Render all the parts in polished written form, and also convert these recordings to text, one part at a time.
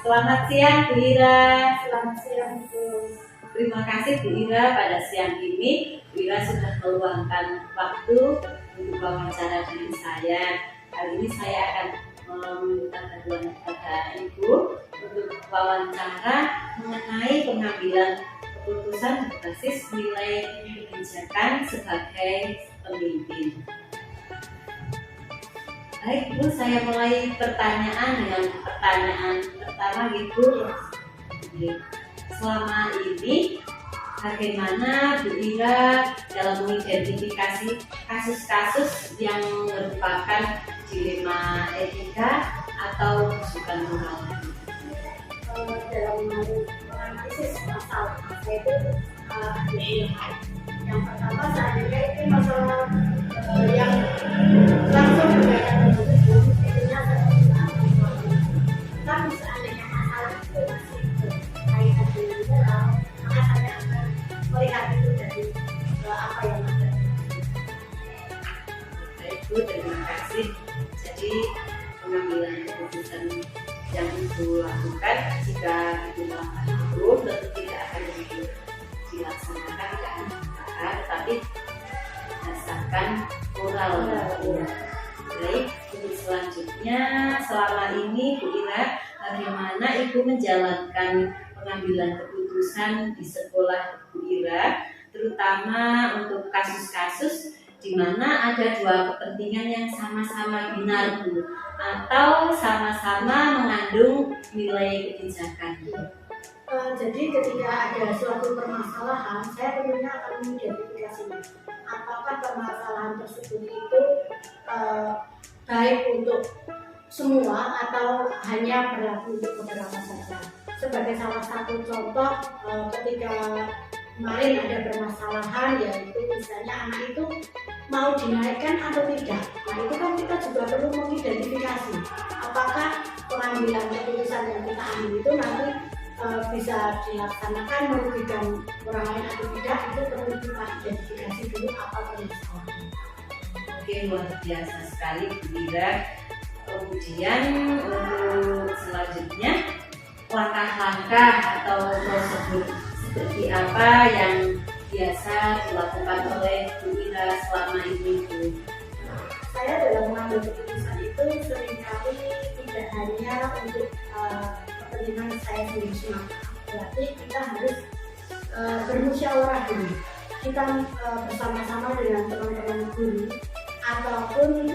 Selamat siang Bu Ira. Selamat siang Bu. Terima kasih Bu Ira, pada siang ini Bu Ira sudah meluangkan waktu untuk wawancara dengan saya. Kali ini saya akan meminta bantuan kepada Ibu untuk wawancara mengenai pengambilan keputusan berbasis nilai kebijakan sebagai pemimpin. Baik Bu, saya mulai pertanyaan dengan pertanyaan pertama gitu. Selama ini bagaimana Bu Ira dalam mengidentifikasi kasus-kasus yang merupakan dilema etika atau kesukaan moral? Dalam menganalisis masalah saya itu ada dua hal. Yang pertama seandainya itu masalah yang langsung berkaitan dengan intinya tapi seandainya masalah itu masih berkaitan dengan moral, maka saya akan melihat itu dari apa yang ada. Baik Bu, terima kasih. Jadi pengambilan keputusan yang Ibu lakukan jika dilakukan itu tentu tidak akan dilaksanakan dengan manfaat, tetapi berdasarkan moral. Baik, untuk selanjutnya, selama ini Bu Ira, bagaimana Ibu menjalankan pengambilan keputusan di sekolah Bu Ira, terutama untuk kasus-kasus di mana ada dua kepentingan yang sama-sama benar Bu, atau sama-sama mengandung nilai kebijakan. Jadi ketika ada suatu permasalahan, saya tentunya akan mengidentifikasinya. Apakah permasalahan tersebut itu baik untuk semua atau hanya berlaku untuk beberapa saja. Sebagai salah satu contoh, ketika kemarin ada permasalahan, yaitu misalnya anak itu mau dinaikkan atau tidak. Nah itu kan kita juga perlu mengidentifikasi apakah pengambilan keputusan yang kita ambil itu nanti bisa dilaksanakan merugikan orang lain atau tidak. Itu perlu kita identifikasi dulu apa permasalahannya. Oke, luar biasa sekali Bu Ira. Kemudian untuk selanjutnya, langkah-langkah atau prosedur seperti apa yang biasa dilakukan oleh Bu Ira selama ini Bu? Saya dalam mengambil keputusan itu seringkali tidak hanya untuk kepentingan saya sendiri semata, berarti kita harus bermusyawarah dulu. Kita bersama-sama dengan teman-teman guru ataupun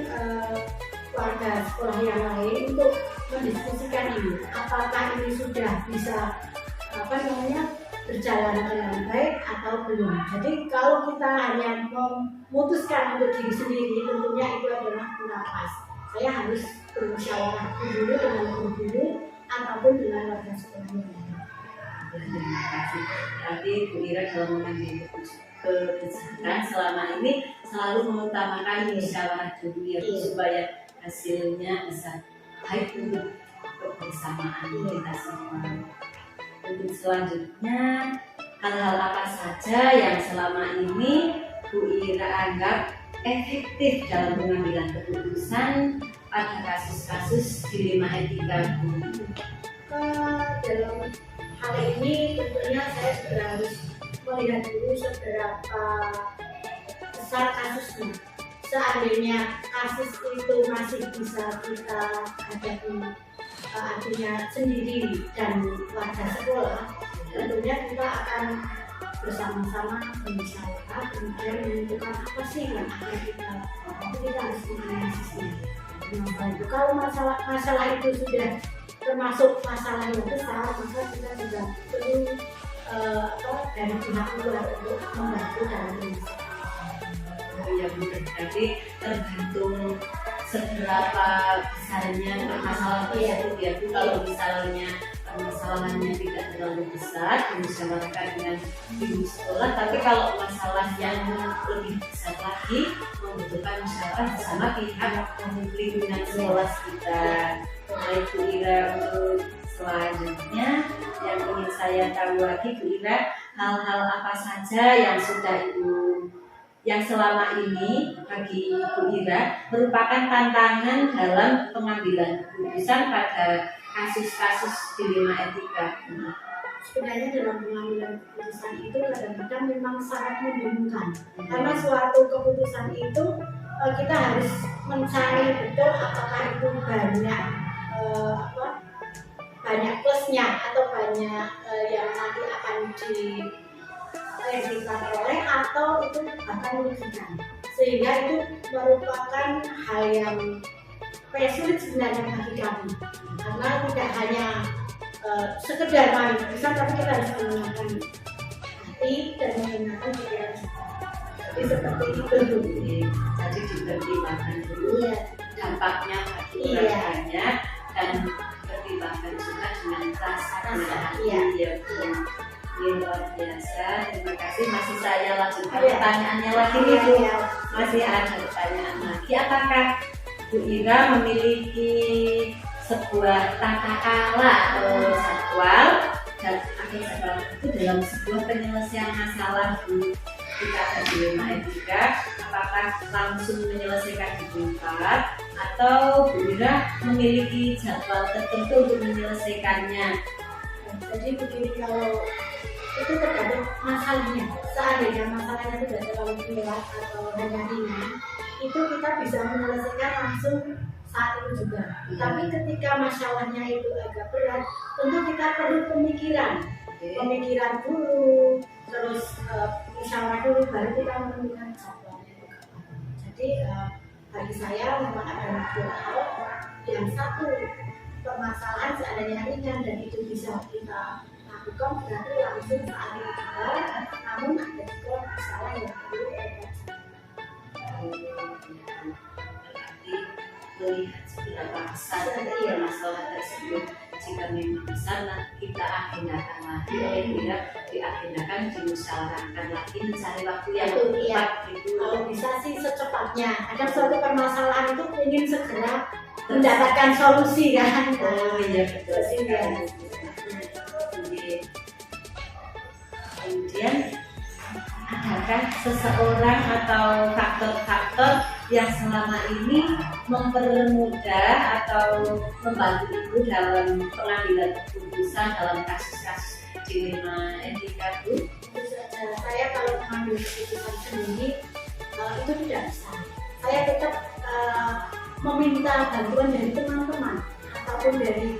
warga sekolah yang lain untuk mendiskusikan ini. Apakah ini sudah bisa berjalan dengan baik atau belum. Jadi kalau kita hanya memutuskan untuk diri sendiri, tentunya itu adalah kurang pas. Saya harus bermusyawarah dulu dengan guru ataupun dengan warga sekolah yang lain. Terima kasih. Berarti Bu Ira dalam mengambil kebijakan selama ini selalu mengutamakan musyawarah dulu ya Bu, supaya hasilnya bisa baik untuk kebersamaan kita semua. Untuk selanjutnya, hal-hal apa saja yang selama ini Bu Ira anggap efektif dalam pengambilan keputusan pada kasus-kasus dilema etika Bu? Dalam hal ini tentunya saya sudah harus melihat dulu seberapa besar kasusnya. Seandainya kasus itu masih bisa kita hadapi artinya sendiri dan warga sekolah, tentunya kita akan bersama-sama bermusyawarah kemudian menentukan apa sih yang akan kita harus menganalisisnya. Nah, kalau masalah itu sudah termasuk masalah yang besar, maka kita juga perlu dari pihak luar untuk membantu dalam ini. Ya Bu, jadi tergantung seberapa besarnya permasalahan tersebut ya Bu. Kalau misalnya permasalahannya tidak terlalu besar, dimusyawarahkan dengan ibu sekolah, tapi kalau masalah yang lebih besar lagi membutuhkan musyawarah bersama pihak lingkungan sekolah sekitar. Baik Bu Ira, untuk selanjutnya yang ingin saya tahu lagi Bu Ira, hal-hal apa saja yang sudah yang selama ini bagi Bu Ira merupakan tantangan dalam pengambilan keputusan pada kasus-kasus dilema etika? Sebenarnya dalam pengambilan keputusan itu kadang-kadang memang sangat membingungkan, karena suatu keputusan itu kita harus mencari betul apakah itu banyak plusnya atau banyak yang nanti akan diperoleh atau itu bahkan merugikan, sehingga itu merupakan hal yang sulit sebenarnya bagi kami, karena tidak hanya sekedar main keputusan, tapi kita harus menggunakan hati dan menggunakan pikiran kita. Jadi seperti itu. Jadi dipertimbangkan dulu dampaknya bagi keluarganya dan pertimbangkan juga dengan rasa hati. Luar biasa. Terima kasih. Masih saya lanjutkan pertanyaannya lagi nih Bu. Masih ada pertanyaan lagi. Apakah Bu Ira memiliki sebuah tata cara atau jadwal dan jadwal itu dalam sebuah penyelesaian masalah Bu ketika ada dilema etika? Apakah langsung menyelesaikan di tempat atau Bu Ira memiliki jadwal tertentu untuk menyelesaikannya? Jadi begini, kalau itu tergantung masalahnya. Seandainya masalahnya tidak terlalu berat atau hanya ringan, itu kita bisa menyelesaikan langsung saat itu juga. Tapi ketika masalahnya itu agak berat, tentu kita perlu pemikiran dulu, terus musyawarah dulu, baru kita menemukan jadwalnya. Jadi bagi saya memang ada dua hal. Yang satu, permasalahan seandainya ringan dan itu bisa kita lakukan berarti langsung saat itu juga, namun ada juga masalah yang perlu kita melihat seberapa besar masalah tersebut. Jika memang besar, kita agendakan lagi, diagendakan, dimusyawarahkan lagi, mencari waktu yang tepat gitu. Kalau bisa sih secepatnya. Kadang suatu permasalahan itu ingin segera mendapatkan solusi kan. Oh iya, betul sekali. Kemudian adakah seseorang atau faktor-faktor yang selama ini mempermudah atau membantu Ibu dalam pengambilan keputusan dalam kasus-kasus dilema etika Bu? Tentu saja, saya kalau mengambil keputusan sendiri itu tidak bisa. Saya tetap meminta bantuan dari teman-teman ataupun dari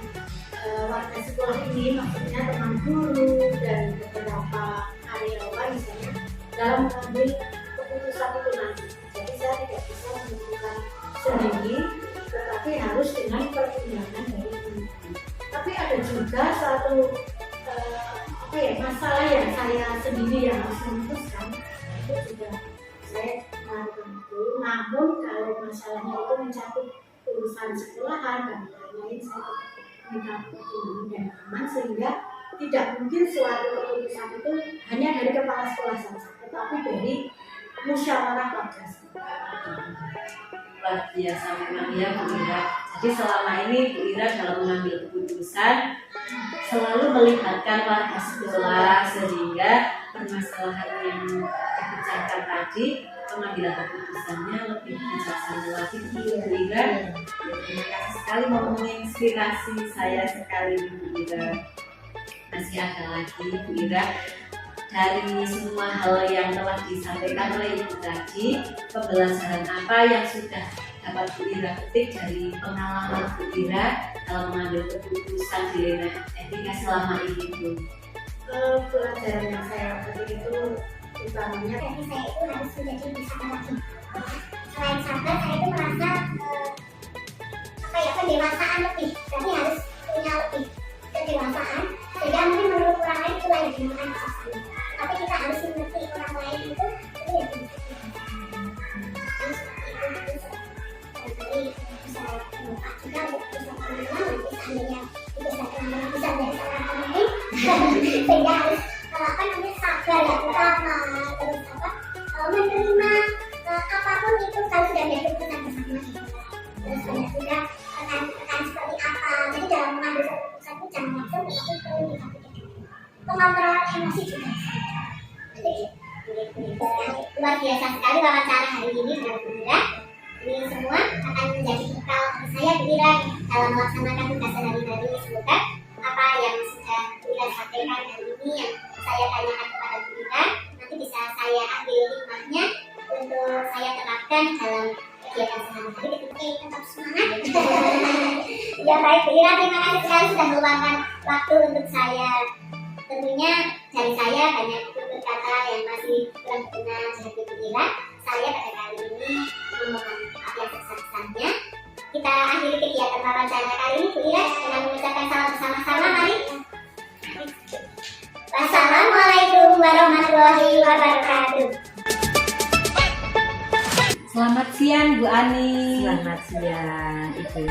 warga sekolah ini, maksudnya teman guru dan beberapa karyawan misalnya, dalam mengambil keputusan itu nanti. Jadi saya tidak bisa menentukan sendiri, tetapi harus dengan pertimbangan dari teman-teman. Tapi ada juga suatu masalah yang saya sendiri yang harus memutuskan, itu juga saya melakukan itu. Namun kalau masalahnya itu mencakup urusan sekolahan dan lain-lain, saya minta pertimbangan dan teman, sehingga tidak mungkin suatu keputusan itu hanya dari kepala sekolah saja, tetapi dari musyawarah warga. Luar biasa memang ya Bu Ira. Jadi selama ini Bu Ira dalam mengambil keputusan selalu melibatkan warga sekolah, sehingga permasalahan yang dibicarakan tadi pengambilan keputusannya lebih bijaksana lagi Bu Ira. Terima kasih sekali, mau menginspirasi saya sekali Bu Ira. Masih ada lagi Bu Ira, dari semua hal yang telah disampaikan oleh Ibu tadi, pembelajaran apa yang sudah dapat Bu Ira petik dari pengalaman Bu Ira dalam mengambil keputusan dilema etika selama ini Bu? Pelajaran yang saya petik itu utamanya jadi saya itu harus menjadi bisa lagi. Selain sabar, saya itu merasa pendewasaan lebih, tapi harus punya lebih kedewasaan, sehingga mungkin menurut orang lain itu yang dinamakan bijaksana. Tapi kita harus mengerti orang lain itu yang jadi bisa bermanfaat juga untuk bisa teman-teman, nanti seandainya itu bisa menjadi seorang pemimpin, sehingga harus sabar ya, kita terus menerima apapun itu kalau sudah menjadi keputusan bersama gitu. Terus banyak juga rekan seperti apa. Jadi dalam mengambil keputusan itu jangan langsung, tetapi perlu dipikirkan. Pengontrol emosi juga. Jadi luar biasa sekali wawancara hari ini dengan Bu Ira. Ini semua akan menjadi bekal saya Bu Ira dalam melaksanakan tugas sehari-hari. Semoga apa yang sudah Bu Ira sampaikan hari ini yang saya tanyakan kepada Bu Ira nanti bisa saya ambil hikmahnya untuk saya terapkan dalam kegiatan sehari-hari. Oke, tetap semangat. Ya baik Bu Ira, terima kasih sekali sudah meluangkan waktu untuk saya. Tentunya dari saya banyak kata yang masih kurang benar dari Bu Ira. Saya pada kali ini memohon maaf yang sebesar-besarnya. Kita akhiri kegiatan wawancara kali ini Bu Ira dengan mengucapkan salam bersama-sama. Mari. Wassalamualaikum warahmatullahi wabarakatuh. Selamat siang Bu Ani. Selamat siang Ibu.